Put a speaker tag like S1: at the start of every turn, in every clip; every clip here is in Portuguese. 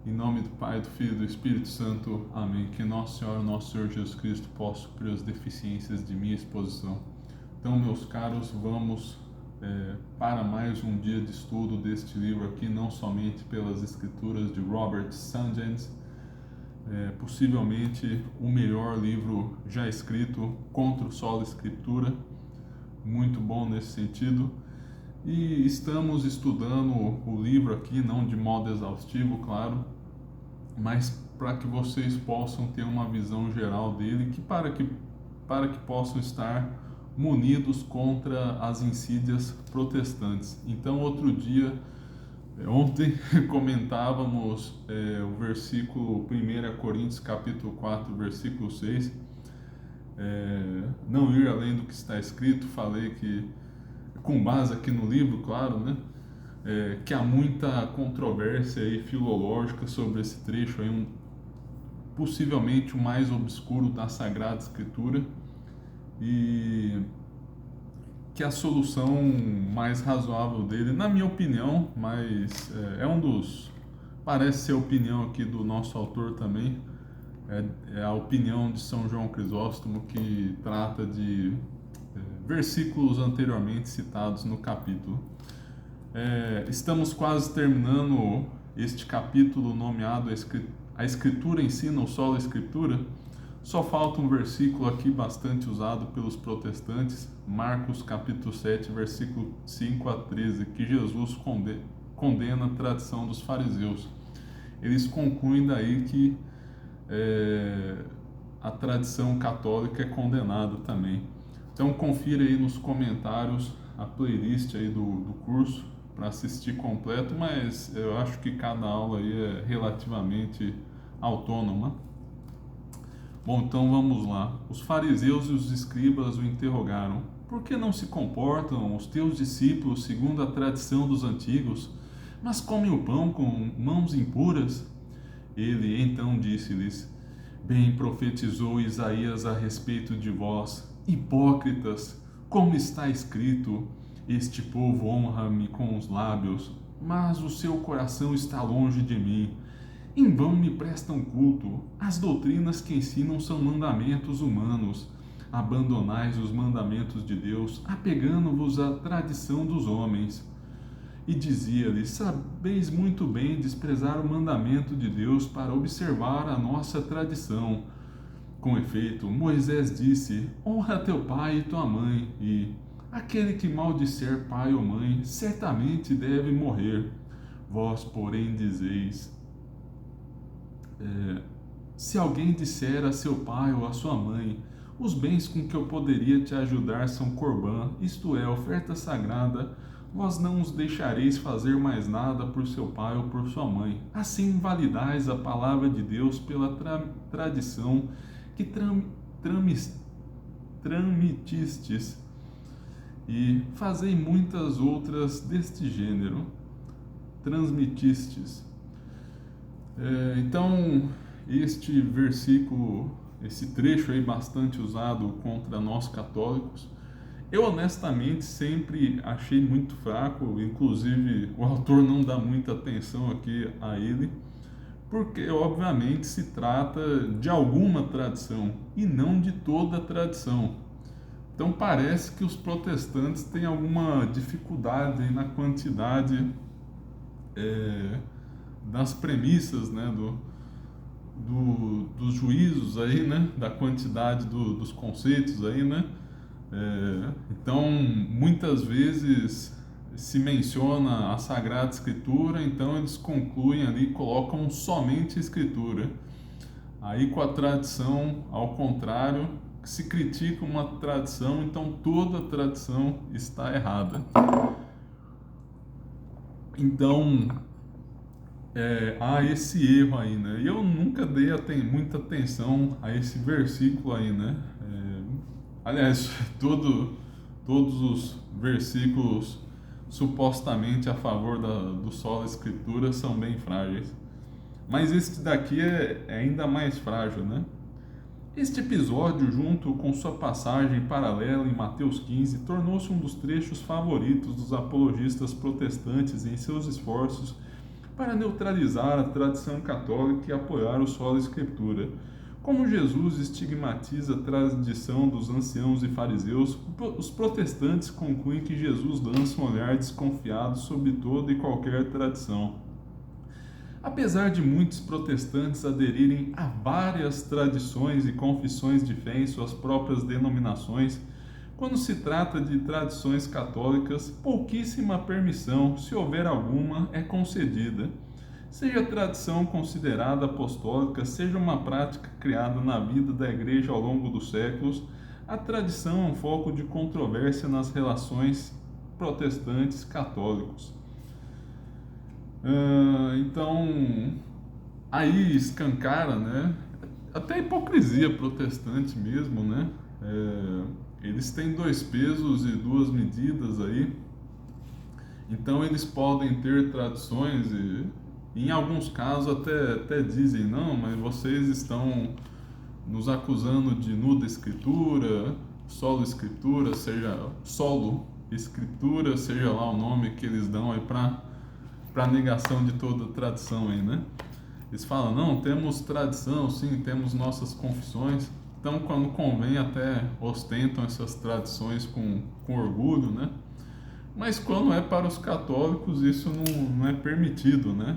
S1: Em nome do Pai, do Filho e do Espírito Santo. Amém. Que Nosso Senhor, nosso Senhor Jesus Cristo, possa suprir as deficiências de minha exposição. Então, meus caros, vamos para mais um dia de estudo deste livro aqui, não somente pelas escrituras de Robert Saunders, possivelmente o melhor livro já escrito contra o solo escritura, muito bom nesse sentido. E estamos estudando o livro aqui, não de modo exaustivo, claro, mas para que vocês possam ter uma visão geral dele, para que possam estar munidos contra as insídias protestantes. Então, ontem comentávamos o versículo 1 Coríntios capítulo 4, versículo 6, não ir além do que está escrito. Falei que, com base aqui no livro, claro, né, que há muita controvérsia aí filológica sobre esse trecho aí, possivelmente o mais obscuro da Sagrada Escritura, e que a solução mais razoável dele, na minha opinião, mas parece ser a opinião aqui do nosso autor também, é a opinião de São João Crisóstomo, que trata de versículos anteriormente citados no capítulo. Estamos quase terminando este capítulo nomeado A Escritura Ensina o Sola Escritura. Só falta um versículo aqui bastante usado pelos protestantes, Marcos capítulo 7, versículo 5 a 13, que Jesus condena a tradição dos fariseus. Eles concluem daí que a tradição católica é condenada também. Então confira aí nos comentários a playlist aí do curso para assistir completo, mas eu acho que cada aula aí é relativamente autônoma. Bom, então vamos lá. Os fariseus e os escribas o interrogaram: por que não se comportam os teus discípulos segundo a tradição dos antigos, mas comem o pão com mãos impuras? Ele então disse-lhes: bem profetizou Isaías a respeito de vós, hipócritas, como está escrito: este povo honra-me com os lábios, mas o seu coração está longe de mim. Em vão me prestam culto. As doutrinas que ensinam são mandamentos humanos. Abandonais os mandamentos de Deus, apegando-vos à tradição dos homens. E dizia-lhes: sabeis muito bem desprezar o mandamento de Deus para observar a nossa tradição. Com efeito, Moisés disse: honra teu pai e tua mãe, e aquele que maldisser pai ou mãe certamente deve morrer. Vós, porém, dizeis: se alguém disser a seu pai ou a sua mãe: os bens com que eu poderia te ajudar são corbã, isto é, oferta sagrada, vós não os deixareis fazer mais nada por seu pai ou por sua mãe. Assim invalidais a palavra de Deus pela tradição que tramitistes, e fazei muitas outras deste gênero. Transmitistes. Então, este versículo, esse trecho aí bastante usado contra nós católicos, eu honestamente sempre achei muito fraco. Inclusive o autor não dá muita atenção aqui a ele, porque obviamente se trata de alguma tradição e não de toda a tradição. Então parece que os protestantes têm alguma dificuldade na quantidade das premissas, né, dos juízos aí, né, da quantidade dos conceitos aí, né. Então muitas vezes se menciona a Sagrada Escritura, então eles concluem ali, colocam somente a Escritura. Aí com a tradição, ao contrário, se critica uma tradição, então toda a tradição está errada. Então há esse erro aí, né? E eu nunca dei muita atenção a esse versículo aí, né? Aliás, todos os versículos supostamente a favor do sola escritura são bem frágeis. Mas este daqui é ainda mais frágil, né? Este episódio, junto com sua passagem paralela em Mateus 15, tornou-se um dos trechos favoritos dos apologistas protestantes em seus esforços para neutralizar a tradição católica e apoiar o solo escritura. Como Jesus estigmatiza a tradição dos anciãos e fariseus, os protestantes concluem que Jesus lança um olhar desconfiado sobre toda e qualquer tradição. Apesar de muitos protestantes aderirem a várias tradições e confissões de fé em suas próprias denominações, quando se trata de tradições católicas, pouquíssima permissão, se houver alguma, é concedida. Seja a tradição considerada apostólica, seja uma prática criada na vida da Igreja ao longo dos séculos, a tradição é um foco de controvérsia nas relações protestantes católicos. Então, aí escancara, né, até a hipocrisia protestante mesmo, né? Eles têm 2 pesos e 2 medidas aí, então eles podem ter tradições e em alguns casos até dizem, não, mas vocês estão nos acusando de nuda escritura, solo escritura, seja lá o nome que eles dão aí para negação de toda tradição aí, né? Eles falam, não, temos tradição, sim, temos nossas confissões. Então, quando convém, até ostentam essas tradições com orgulho, né? Mas quando é para os católicos, isso não é permitido, né?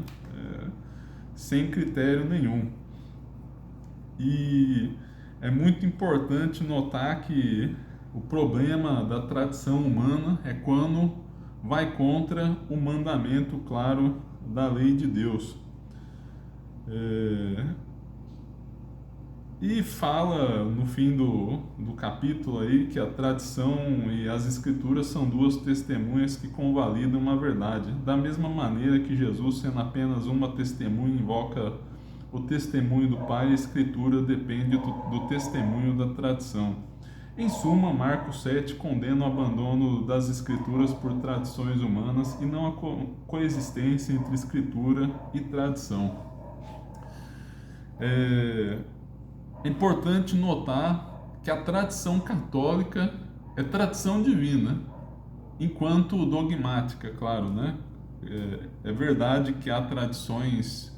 S1: Sem critério nenhum. E é muito importante notar que o problema da tradição humana é quando vai contra o mandamento claro da lei de Deus. E fala no fim do capítulo aí que a tradição e as escrituras são 2 testemunhas que convalidam uma verdade. Da mesma maneira que Jesus, sendo apenas uma testemunha, invoca o testemunho do Pai, a escritura depende do testemunho da tradição. Em suma, Marcos 7 condena o abandono das escrituras por tradições humanas e não a coexistência entre escritura e tradição. É importante notar que a tradição católica é tradição divina, enquanto dogmática, claro, né? É verdade que há tradições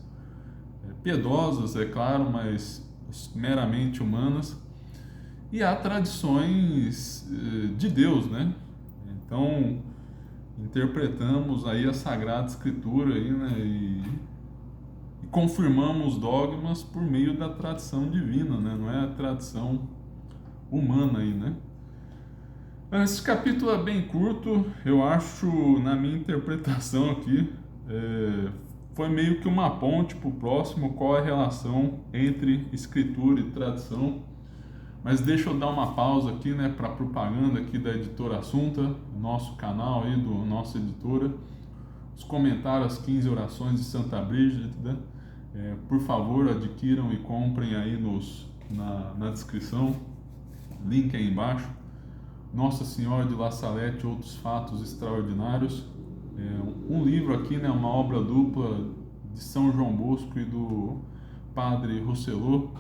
S1: piedosas, é claro, mas meramente humanas, e há tradições de Deus, né? Então, interpretamos aí a Sagrada Escritura aí, né? E confirmamos dogmas por meio da tradição divina, né? Não é a tradição humana aí, né? Esse capítulo é bem curto, eu acho, na minha interpretação aqui, foi meio que uma ponte para o próximo, qual é a relação entre escritura e tradição. Mas deixa eu dar uma pausa aqui, né, para propaganda aqui da Editora Assunta, nosso canal aí, do nossa editora. Os comentários, as 15 orações de Santa Brígida, por favor, adquiram e comprem aí na descrição, link aí embaixo. Nossa Senhora de La Salette, Outros Fatos Extraordinários. Um livro aqui, né, uma obra dupla de São João Bosco e do Padre Rosselot.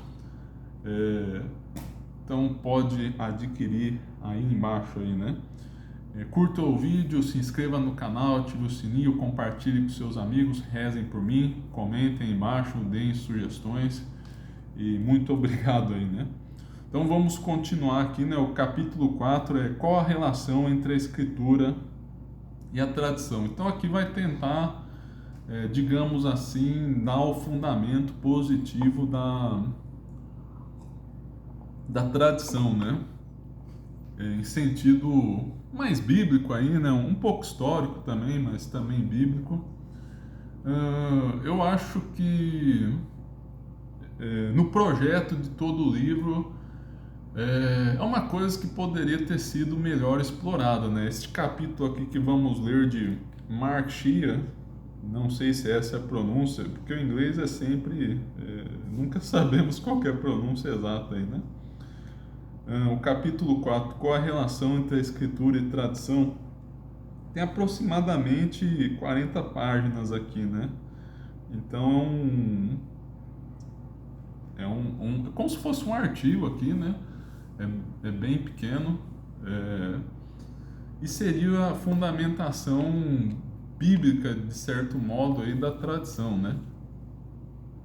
S1: Então pode adquirir aí embaixo aí, né? Curta o vídeo, se inscreva no canal, ative o sininho, compartilhe com seus amigos, rezem por mim, comentem aí embaixo, deem sugestões e muito obrigado aí, né? Então vamos continuar aqui, né? O capítulo 4 é qual a relação entre a escritura e a tradição. Então aqui vai tentar, digamos assim, dar o fundamento positivo da tradição, né? Em sentido mais bíblico aí, né? Um pouco histórico também, mas também bíblico. Eu acho que no projeto de todo o livro é uma coisa que poderia ter sido melhor explorada, né? Este capítulo aqui que vamos ler de Mark Shea, não sei se essa é a pronúncia, porque o inglês é sempre, nunca sabemos qual é a pronúncia exata aí, né? O capítulo 4, qual a relação entre a escritura e tradição, tem aproximadamente 40 páginas aqui, né? Então é como se fosse um artigo aqui, né? É bem pequeno, e seria a fundamentação bíblica, de certo modo, aí, da tradição, né?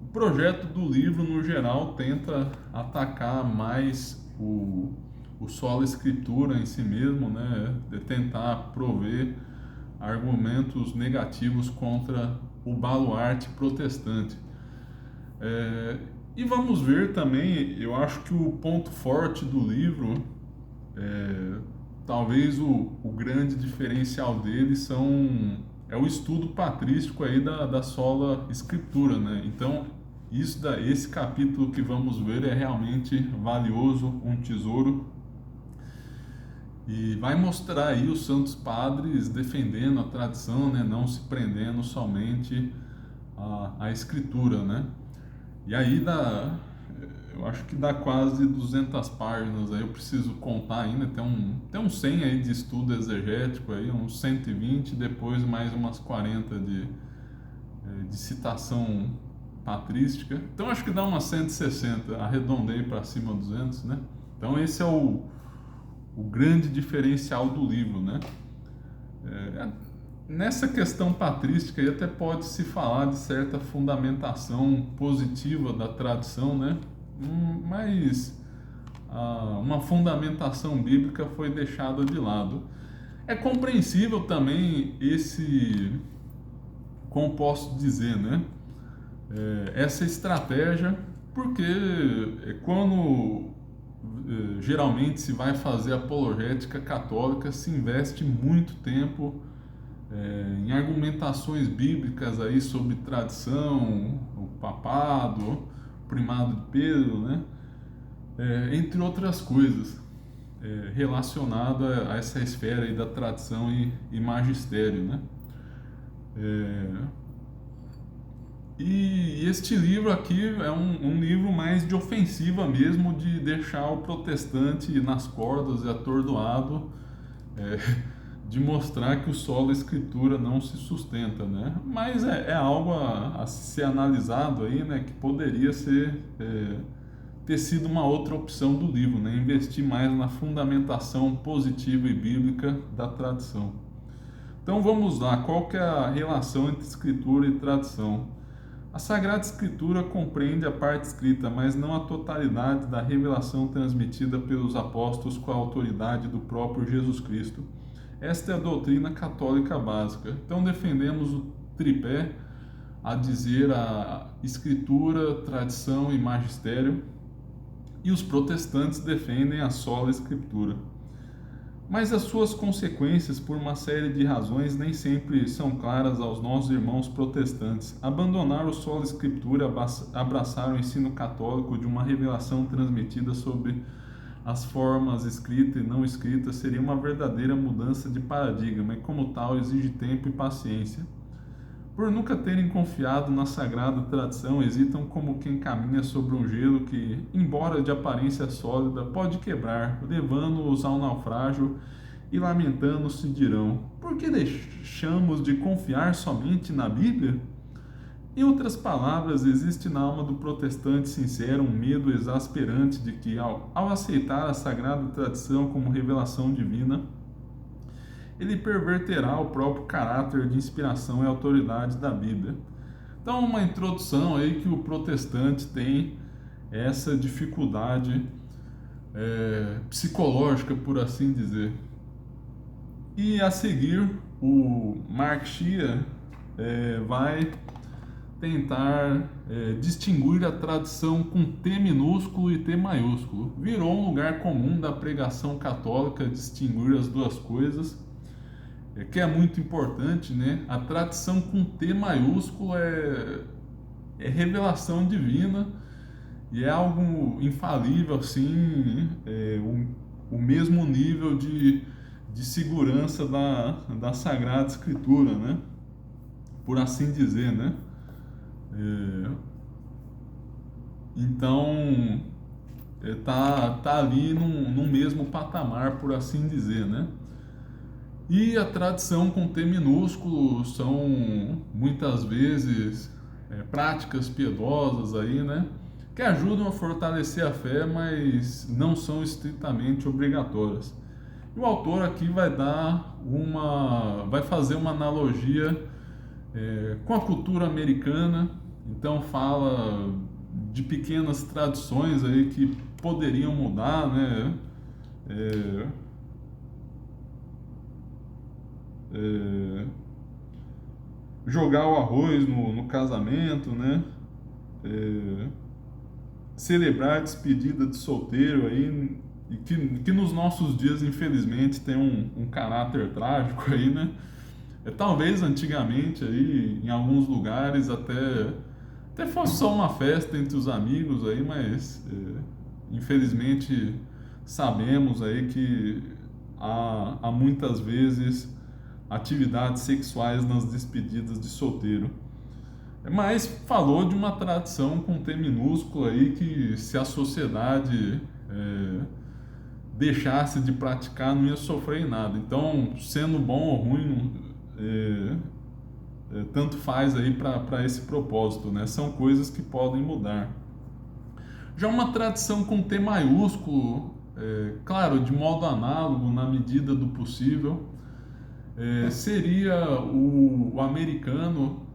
S1: O projeto do livro, no geral, tenta atacar mais o solo escritura em si mesmo, né? De tentar prover argumentos negativos contra o baluarte protestante. E vamos ver também, eu acho que o ponto forte do livro, talvez o grande diferencial dele é o estudo patrístico aí da sola escritura, né? Então, esse capítulo que vamos ver é realmente valioso, um tesouro, e vai mostrar aí os santos padres defendendo a tradição, né? Não se prendendo somente à escritura, né? E aí eu acho que dá quase 200 páginas, aí eu preciso contar ainda, tem uns 100 aí de estudo exegético, aí, uns 120, depois mais umas 40 de citação patrística, então acho que dá umas 160, arredondei para cima 200, né? Então esse é o grande diferencial do livro, né? Nessa questão patrística aí até pode se falar de certa fundamentação positiva da tradição, né? Mas uma fundamentação bíblica foi deixada de lado. É compreensível também como posso dizer, né? Essa estratégia, porque quando geralmente se vai fazer apologética católica, se investe muito tempo em argumentações bíblicas aí sobre tradição, o papado, o primado de Pedro, né? Entre outras coisas relacionadas a essa esfera aí da tradição e magistério, né? E este livro aqui é um livro mais de ofensiva mesmo, de deixar o protestante nas cordas e atordoado, de mostrar que o solo escritura não se sustenta, né? Mas é algo a ser analisado aí, né? Que poderia ter sido uma outra opção do livro, né? Investir mais na fundamentação positiva e bíblica da tradição. Então vamos lá, qual que é a relação entre escritura e tradição? A Sagrada Escritura compreende a parte escrita, mas não a totalidade da revelação transmitida pelos apóstolos com a autoridade do próprio Jesus Cristo. Esta é a doutrina católica básica. Então defendemos o tripé, a dizer, a Escritura, tradição e magistério, e os protestantes defendem a sola Escritura. Mas as suas consequências, por uma série de razões, nem sempre são claras aos nossos irmãos protestantes. Abandonar o sola Escritura, abraçar o ensino católico de uma revelação transmitida sobre as formas escritas e não escritas, seria uma verdadeira mudança de paradigma e, como tal, exige tempo e paciência. Por nunca terem confiado na sagrada tradição, hesitam como quem caminha sobre um gelo que, embora de aparência sólida, pode quebrar, levando-os ao naufrágio, e lamentando-se dirão: por que deixamos de confiar somente na Bíblia? Em outras palavras, existe na alma do protestante sincero um medo exasperante de que, ao aceitar a sagrada tradição como revelação divina, ele perverterá o próprio caráter de inspiração e autoridade da Bíblia. Então, uma introdução aí que o protestante tem essa dificuldade psicológica, por assim dizer. E a seguir, o Mark Shea vai tentar distinguir a tradição com T minúsculo e T maiúsculo. Virou um lugar comum da pregação católica distinguir as duas coisas, que é muito importante, né? A tradição com T maiúsculo é revelação divina e é algo infalível, assim, o mesmo nível de segurança da Sagrada Escritura, né? Por assim dizer, né? Então, tá ali num mesmo patamar, por assim dizer, né? E a tradição com T minúsculo são muitas vezes práticas piedosas aí, né? Que ajudam a fortalecer a fé, mas não são estritamente obrigatórias. E o autor aqui vai fazer uma analogia com a cultura americana. Então fala de pequenas tradições aí que poderiam mudar, né? É, é, Jogar o arroz no casamento, né? É, Celebrar a despedida de solteiro aí, e que nos nossos dias, infelizmente, tem um caráter trágico aí, né? Talvez antigamente aí, em alguns lugares, até fosse só uma festa entre os amigos aí, mas infelizmente sabemos aí que há muitas vezes atividades sexuais nas despedidas de solteiro. Mas falou de uma tradição com T minúsculo aí que, se a sociedade deixasse de praticar, não ia sofrer em nada. Então, sendo bom ou ruim, tanto faz aí para esse propósito, né? São coisas que podem mudar. Já uma tradição com T maiúsculo, claro, de modo análogo, na medida do possível, seria o americano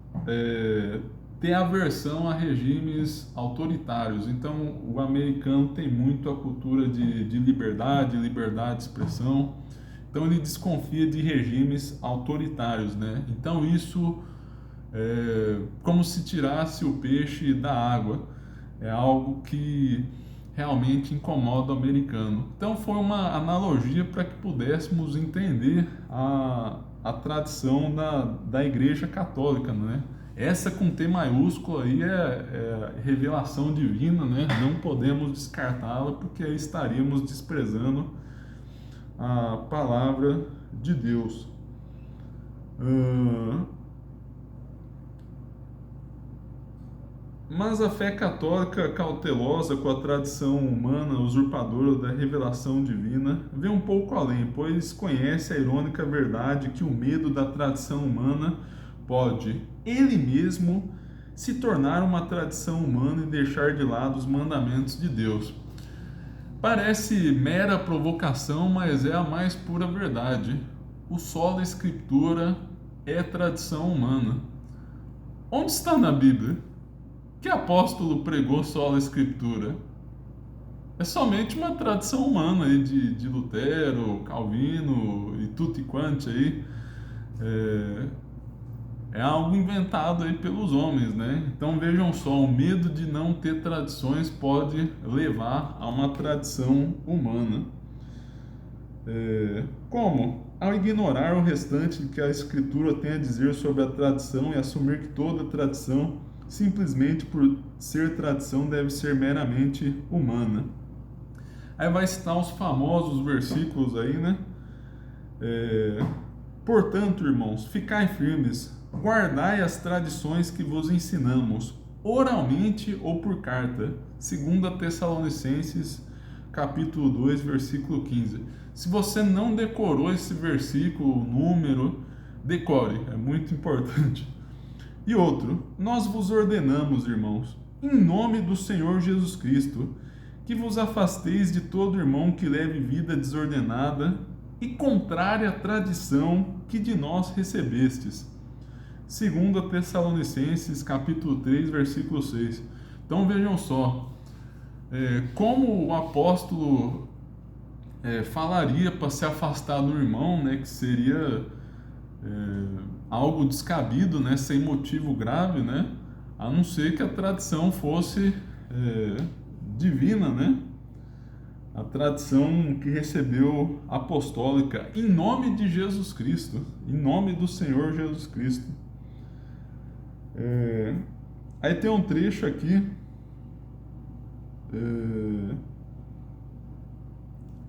S1: ter aversão a regimes autoritários. Então, o americano tem muito a cultura de liberdade de expressão. Então, ele desconfia de regimes autoritários, né? Então, isso é como se tirasse o peixe da água. É algo que realmente incomoda o americano. Então, foi uma analogia para que pudéssemos entender a tradição da Igreja Católica, né? Essa com T maiúsculo aí é revelação divina, né? Não podemos descartá-la, porque aí estaríamos desprezando a palavra de Deus. Mas a fé católica, cautelosa com a tradição humana usurpadora da revelação divina, vê um pouco além, pois conhece a irônica verdade que o medo da tradição humana pode, ele mesmo, se tornar uma tradição humana e deixar de lado os mandamentos de Deus. Parece mera provocação, mas é a mais pura verdade. O sola escritura é tradição humana. Onde está na Bíblia? Que apóstolo pregou sola escritura? É somente uma tradição humana aí de Lutero, Calvino e tutti quanti aí. É algo inventado aí pelos homens, né? Então vejam só, o medo de não ter tradições pode levar a uma tradição humana. Como? Ao ignorar o restante que a Escritura tem a dizer sobre a tradição e assumir que toda tradição, simplesmente por ser tradição, deve ser meramente humana. Aí vai citar os famosos versículos aí, né? Portanto, irmãos, ficai firmes, guardai as tradições que vos ensinamos, oralmente ou por carta. 2 Tessalonicenses, capítulo 2, versículo 15. Se você não decorou esse versículo, o número, decore, é muito importante. E outro, nós vos ordenamos, irmãos, em nome do Senhor Jesus Cristo, que vos afasteis de todo irmão que leve vida desordenada e contrária à tradição que de nós recebestes. 2 Tessalonicenses, capítulo 3, versículo 6. Então vejam só, como o apóstolo falaria para se afastar do irmão, né, que seria algo descabido, né, sem motivo grave, né, a não ser que a tradição fosse divina, né, a tradição que recebeu apostólica, em nome de Jesus Cristo, em nome do Senhor Jesus Cristo. Aí tem um trecho aqui,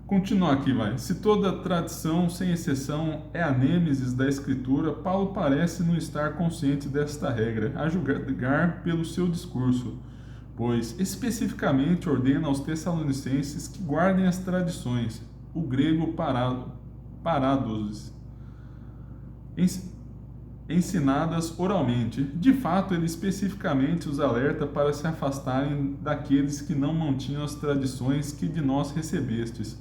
S1: continuar aqui, vai. Se toda tradição, sem exceção, é a nêmesis da Escritura, Paulo parece não estar consciente desta regra, a julgar pelo seu discurso, pois especificamente ordena aos Tessalonicenses que guardem as tradições, o grego paradosis, ensinadas oralmente. De fato, ele especificamente os alerta para se afastarem daqueles que não mantinham as tradições que de nós recebestes.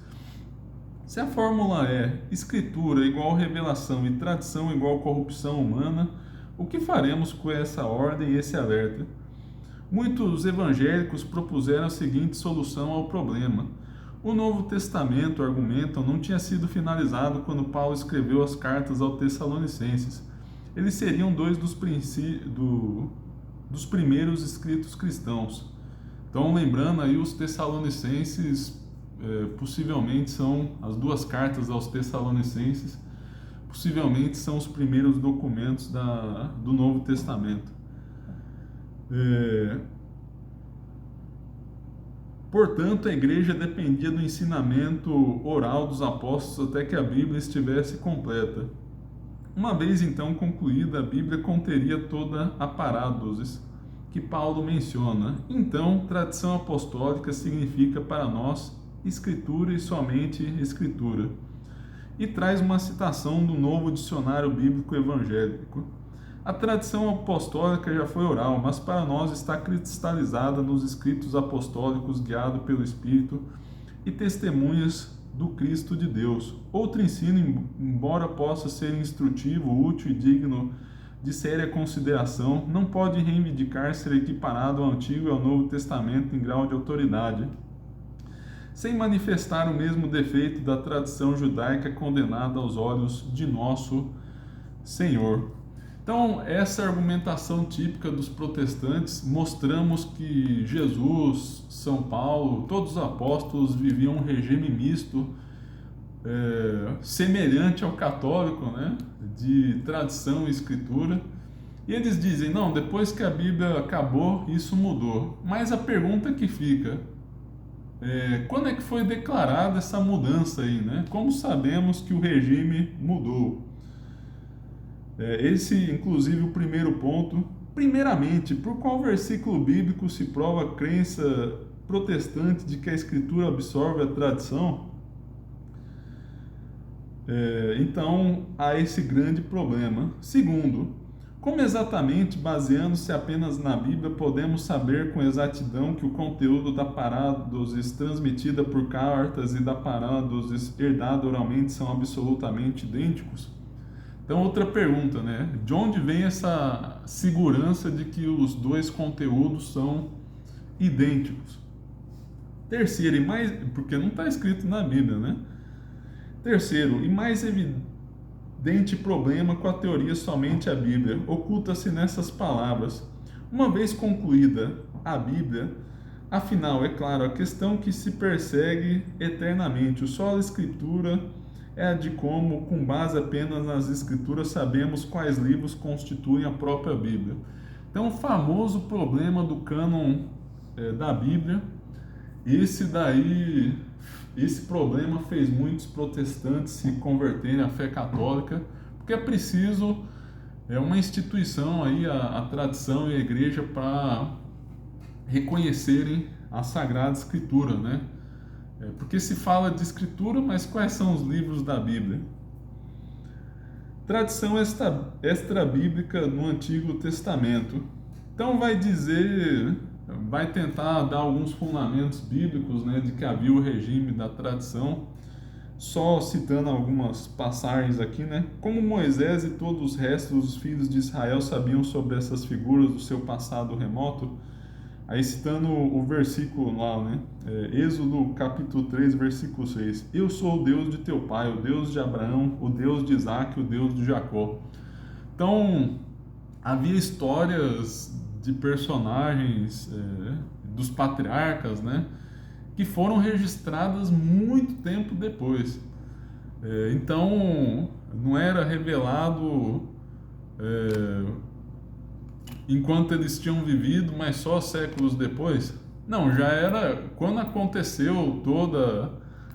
S1: Se a fórmula é escritura igual revelação e tradição igual corrupção humana, o que faremos com essa ordem e esse alerta? Muitos evangélicos propuseram a seguinte solução ao problema. O Novo Testamento, argumentam, não tinha sido finalizado quando Paulo escreveu as cartas aos Tessalonicenses. Eles seriam dois dos primeiros escritos cristãos. Então, lembrando aí, os Tessalonicenses possivelmente são as duas cartas aos Tessalonicenses, possivelmente são os primeiros documentos do Novo Testamento. Portanto, a igreja dependia do ensinamento oral dos apóstolos até que a Bíblia estivesse completa. Uma vez então concluída, a Bíblia conteria toda a parádosis que Paulo menciona. Então, tradição apostólica significa para nós escritura e somente escritura. E traz uma citação do Novo Dicionário Bíblico Evangélico. A tradição apostólica já foi oral, mas para nós está cristalizada nos escritos apostólicos guiados pelo Espírito e testemunhas do Cristo de Deus. Outro ensino, embora possa ser instrutivo, útil e digno de séria consideração, não pode reivindicar ser equiparado ao Antigo e ao Novo Testamento em grau de autoridade, sem manifestar o mesmo defeito da tradição judaica condenada aos olhos de nosso Senhor. Então, essa argumentação típica dos protestantes, mostramos que Jesus, São Paulo, todos os apóstolos viviam um regime misto, semelhante ao católico, né? De tradição e escritura. E eles dizem, não, depois que a Bíblia acabou, isso mudou. Mas a pergunta que fica, quando é que foi declarada essa mudança aí, né? Como sabemos que o regime mudou? Esse, inclusive, o primeiro ponto. Primeiramente, por qual versículo bíblico se prova a crença protestante de que a Escritura absorve a tradição? Então, há esse grande problema. Segundo, como exatamente, baseando-se apenas na Bíblia, podemos saber com exatidão que o conteúdo da parádosis transmitida por cartas e da parádosis herdada oralmente são absolutamente idênticos? Então, outra pergunta, né? De onde vem essa segurança de que os dois conteúdos são idênticos? Terceiro, porque não está escrito na Bíblia, né? Terceiro, e mais evidente problema com a teoria somente a Bíblia, oculta-se nessas palavras. Uma vez concluída a Bíblia, afinal, é claro, a questão que se persegue eternamente, o solo Escritura é a de como, com base apenas nas Escrituras, sabemos quais livros constituem a própria Bíblia. Então, o famoso problema do cânon da Bíblia, esse problema fez muitos protestantes se converterem à fé católica, porque é preciso uma instituição aí, a tradição e a igreja, para reconhecerem a Sagrada Escritura, né? Porque se fala de escritura, mas quais são os livros da Bíblia? Tradição extra-bíblica no Antigo Testamento. Então vai tentar dar alguns fundamentos bíblicos, né, de que havia o regime da tradição, só citando algumas passagens aqui, né? Como Moisés e todos os restos dos filhos de Israel sabiam sobre essas figuras do seu passado remoto. Aí citando o versículo lá, né? Êxodo capítulo 3, versículo 6. Eu sou o Deus de teu pai, o Deus de Abraão, o Deus de Isaac, o Deus de Jacó. Então, havia histórias de personagens dos patriarcas, né? Que foram registradas muito tempo depois. Então, não era revelado enquanto eles tinham vivido, mas só séculos depois? Não, já era quando aconteceu toda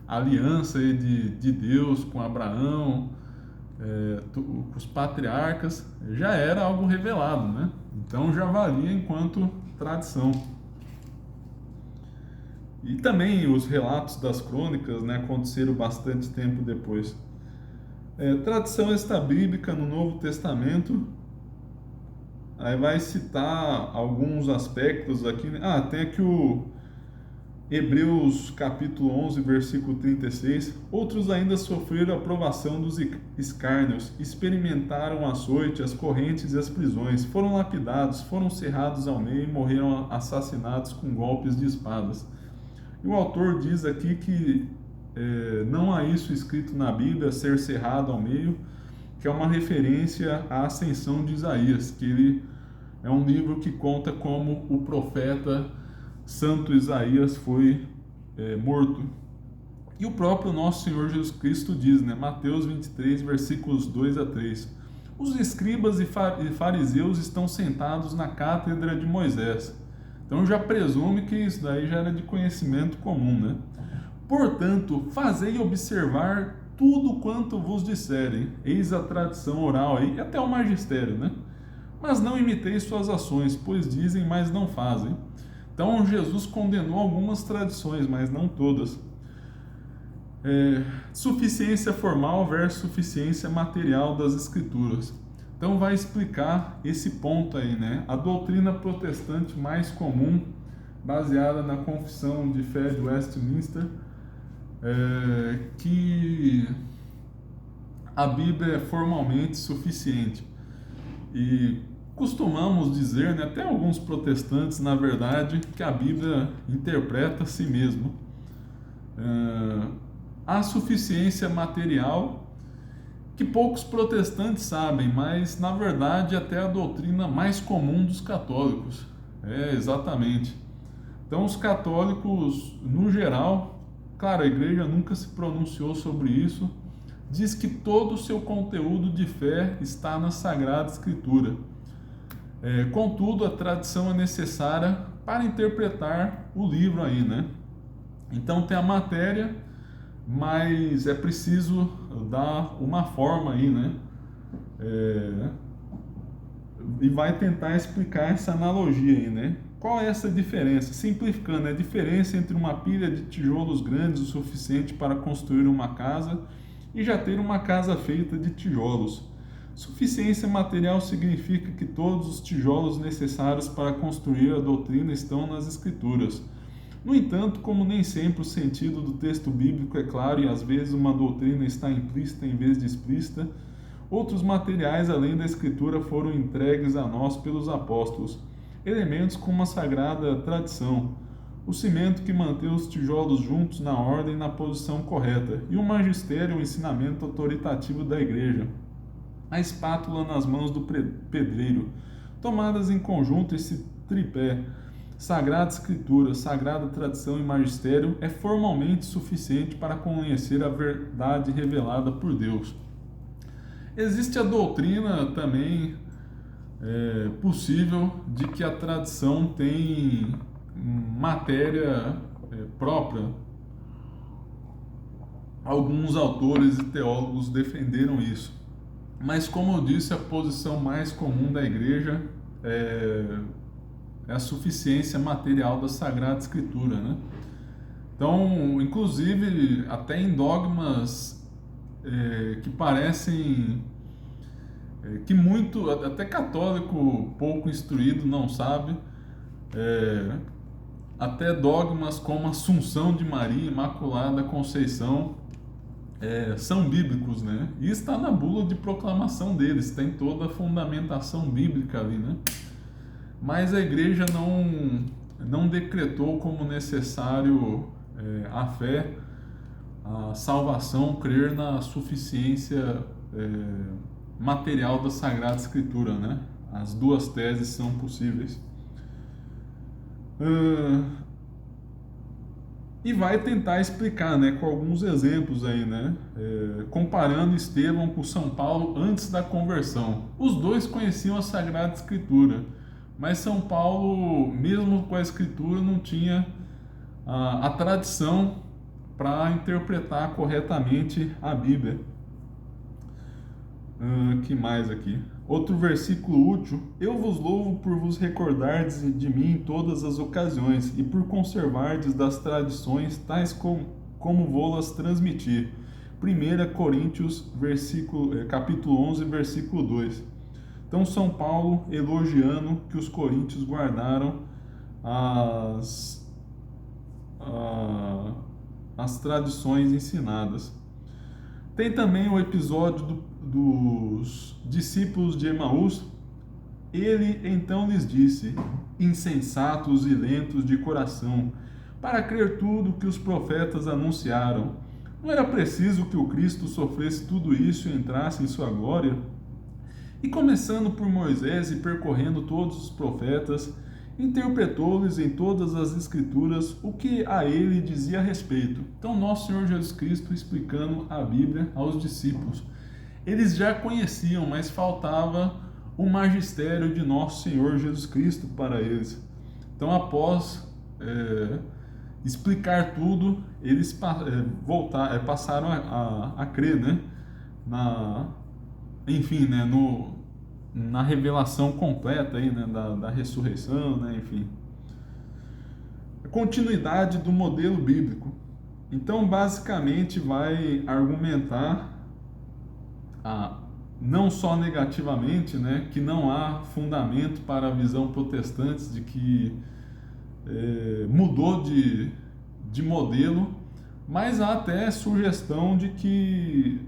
S1: a aliança aí de Deus com Abraão, com os patriarcas, já era algo revelado, né? Então já valia enquanto tradição. E também os relatos das crônicas, né, aconteceram bastante tempo depois. Tradição extra-bíblica no Novo Testamento. Aí vai citar alguns aspectos aqui, né? Tem aqui Hebreus capítulo 11, versículo 36, outros ainda sofreram a provação dos escárnios, experimentaram o açoite, as correntes e as prisões, foram lapidados, foram cerrados ao meio e morreram assassinados com golpes de espadas. E o autor diz aqui que não há isso escrito na Bíblia, ser cerrado ao meio, que é uma referência à ascensão de Isaías, que ele é um livro que conta como o profeta Santo Isaías foi morto. E o próprio nosso Senhor Jesus Cristo diz, né, Mateus 23, versículos 2 a 3, os escribas e fariseus estão sentados na cátedra de Moisés. Então já presume que isso daí já era de conhecimento comum, né? Portanto, fazei observar tudo quanto vos disserem, eis a tradição oral aí, e até o magistério, né? Mas não imiteis suas ações, pois dizem, mas não fazem. Então Jesus condenou algumas tradições, mas não todas. Suficiência formal versus suficiência material das Escrituras. Então vai explicar esse ponto aí, né? A doutrina protestante mais comum, baseada na Confissão de Fé de Westminster, que a Bíblia é formalmente suficiente. E costumamos dizer, né, até alguns protestantes, na verdade, que a Bíblia interpreta a si mesmo. Há suficiência material que poucos protestantes sabem, mas na verdade até a doutrina mais comum dos católicos. Exatamente. Então os católicos, no geral, claro, a igreja nunca se pronunciou sobre isso, diz que todo o seu conteúdo de fé está na Sagrada Escritura. Contudo, a tradição é necessária para interpretar o livro aí, né? Então tem a matéria, mas é preciso dar uma forma aí, né? E vai tentar explicar essa analogia aí, né? Qual é essa diferença? Simplificando, a diferença entre uma pilha de tijolos grandes o suficiente para construir uma casa e já ter uma casa feita de tijolos. Suficiência material significa que todos os tijolos necessários para construir a doutrina estão nas Escrituras. No entanto, como nem sempre o sentido do texto bíblico é claro e às vezes uma doutrina está implícita em vez de explícita, outros materiais além da Escritura foram entregues a nós pelos apóstolos, elementos como a sagrada tradição, o cimento que mantém os tijolos juntos na ordem e na posição correta, e o magistério, o ensinamento autoritativo da igreja, a espátula nas mãos do pedreiro. Tomadas em conjunto, esse tripé, Sagrada Escritura, Sagrada Tradição e Magistério, é formalmente suficiente para conhecer a verdade revelada por Deus. Existe a doutrina também possível de que a tradição tem matéria própria. Alguns autores e teólogos defenderam isso. Mas, como eu disse, a posição mais comum da igreja é a suficiência material da Sagrada Escritura, né? Então, inclusive, até em dogmas que parecem que muito, até católico pouco instruído não sabe, até dogmas como a Assunção de Maria, Imaculada Conceição, são bíblicos, né? E está na bula de proclamação deles, tem toda a fundamentação bíblica ali, né? Mas a igreja não decretou como necessário a fé, a salvação, crer na suficiência material da Sagrada Escritura, né? As duas teses são possíveis. E vai tentar explicar, né, com alguns exemplos aí, né, comparando Estevão com São Paulo antes da conversão. Os dois conheciam a Sagrada Escritura, mas São Paulo, mesmo com a Escritura, não tinha a tradição para interpretar corretamente a Bíblia. Que mais aqui? Outro versículo útil: eu vos louvo por vos recordardes de mim em todas as ocasiões e por conservardes das tradições tais como vou-las transmitir. 1 Coríntios, capítulo 11, versículo 2. Então São Paulo elogiando que os coríntios guardaram as tradições ensinadas. Tem também o episódio dos discípulos de Emaús. Ele então lhes disse: insensatos e lentos de coração, para crer tudo que os profetas anunciaram. Não era preciso que o Cristo sofresse tudo isso e entrasse em sua glória? E começando por Moisés e percorrendo todos os profetas, interpretou-lhes em todas as Escrituras o que a ele dizia a respeito. Então, nosso Senhor Jesus Cristo explicando a Bíblia aos discípulos. Eles já conheciam, mas faltava o magistério de nosso Senhor Jesus Cristo para eles. Então, após explicar tudo, eles passaram a crer, né? Enfim, né? Na revelação completa aí, né? Da ressurreição, né? Enfim. A continuidade do modelo bíblico. Então, basicamente, vai argumentar não só negativamente, né, que não há fundamento para a visão protestante de que mudou de modelo, mas há até sugestão de que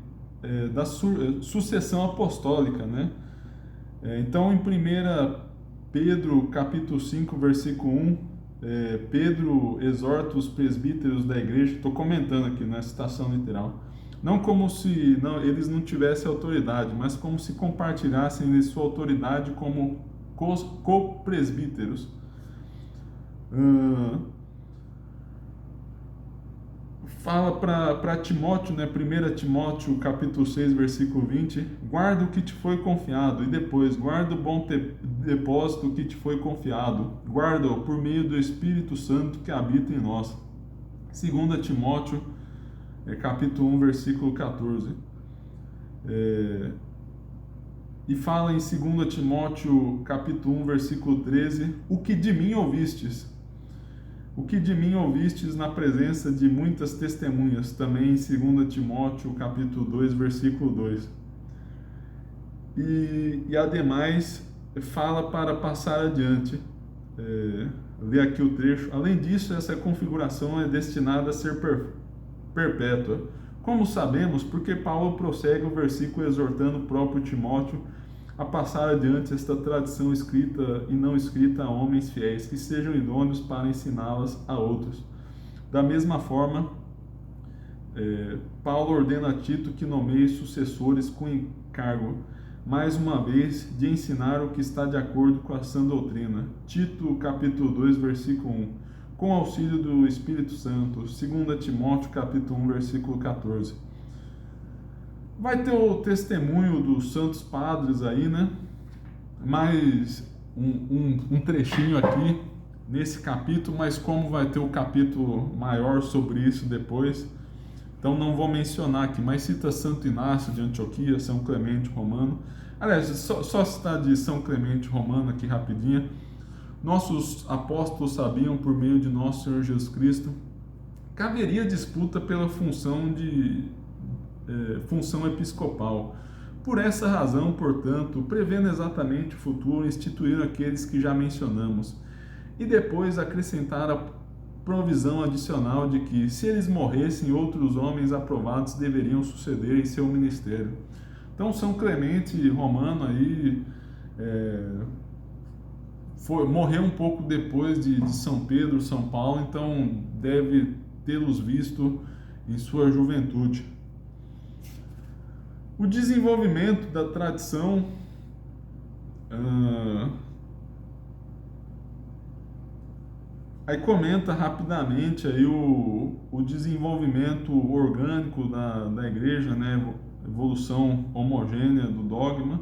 S1: da sucessão apostólica, né? Então, em 1 Pedro capítulo 5, versículo 1, Pedro exorta os presbíteros da igreja, estou comentando aqui, na citação literal, não como se eles não tivessem autoridade, mas como se compartilhassem de sua autoridade como co-presbíteros. Fala para Timóteo, né? 1 Timóteo capítulo 6, versículo 20, guarda o que te foi confiado, e depois, guarda o bom depósito que te foi confiado, guarda-o por meio do Espírito Santo que habita em nós. 2 Timóteo capítulo 1, versículo 14. E fala em 2 Timóteo capítulo 1, versículo 13, o que de mim ouvistes. O que de mim ouvistes na presença de muitas testemunhas, também em 2 Timóteo capítulo 2, versículo 2. E ademais, fala para passar adiante. Ler aqui o trecho. Além disso, essa configuração é destinada a ser perpétua. Como sabemos, porque Paulo prossegue o versículo exortando o próprio Timóteo a passar adiante esta tradição escrita e não escrita a homens fiéis, que sejam idôneos para ensiná-las a outros. Da mesma forma, Paulo ordena a Tito que nomeie sucessores com encargo, mais uma vez, de ensinar o que está de acordo com a sã doutrina. Tito, capítulo 2, versículo 1. Com auxílio do Espírito Santo. 2 Timóteo, capítulo 1, versículo 14. Vai ter o testemunho dos santos padres aí, né? Mais um trechinho aqui nesse capítulo, mas como vai ter o capítulo maior sobre isso depois, então não vou mencionar aqui, mas cita Santo Inácio de Antioquia, São Clemente Romano. Aliás, só citar de São Clemente Romano aqui rapidinho. Nossos apóstolos sabiam, por meio de nosso Senhor Jesus Cristo, que haveria disputa pela função episcopal. Por essa razão, portanto, prevendo exatamente o futuro, instituíram aqueles que já mencionamos. E depois acrescentaram a provisão adicional de que, se eles morressem, outros homens aprovados deveriam suceder em seu ministério. Então, São Clemente Romano aí morreu um pouco depois de São Pedro, São Paulo, então deve tê-los visto em sua juventude. O desenvolvimento da tradição aí comenta rapidamente aí o desenvolvimento orgânico da igreja, né? Evolução homogênea do dogma,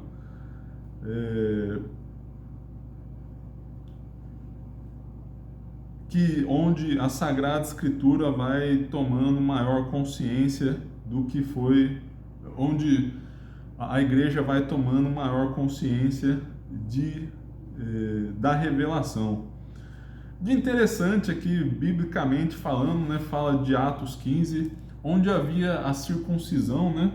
S1: onde a Sagrada Escritura vai tomando maior consciência do que foi, onde a igreja vai tomando maior consciência da revelação. De interessante aqui, biblicamente falando, né, fala de Atos 15, onde havia a circuncisão, né,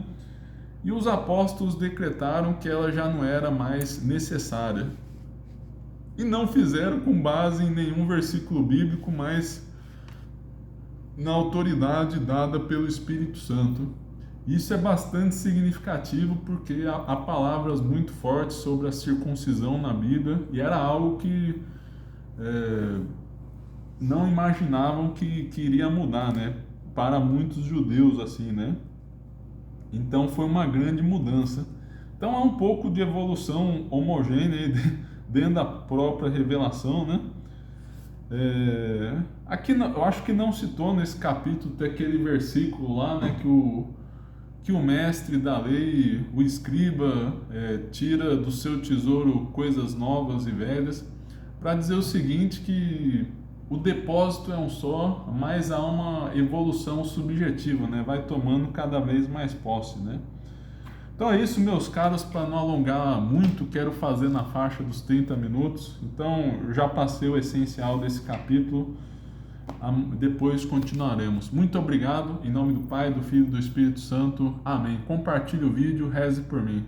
S1: e os apóstolos decretaram que ela já não era mais necessária. E não fizeram com base em nenhum versículo bíblico, mas na autoridade dada pelo Espírito Santo. Isso é bastante significativo porque há palavras muito fortes sobre a circuncisão na Bíblia e era algo que não imaginavam que iria mudar, né? Para muitos judeus, assim, né? Então foi uma grande mudança. Então há um pouco de evolução homogênea aí dentro da própria revelação, né? Aqui eu acho que não citou nesse capítulo tem aquele versículo lá, né? Que o mestre da lei, o escriba, tira do seu tesouro coisas novas e velhas, para dizer o seguinte, que o depósito é um só, mas há uma evolução subjetiva, né? Vai tomando cada vez mais posse, né? Então é isso, meus caros, para não alongar muito, quero fazer na faixa dos 30 minutos, então já passei o essencial desse capítulo, depois continuaremos. Muito obrigado, em nome do Pai, do Filho e do Espírito Santo, amém. Compartilhe o vídeo, reze por mim.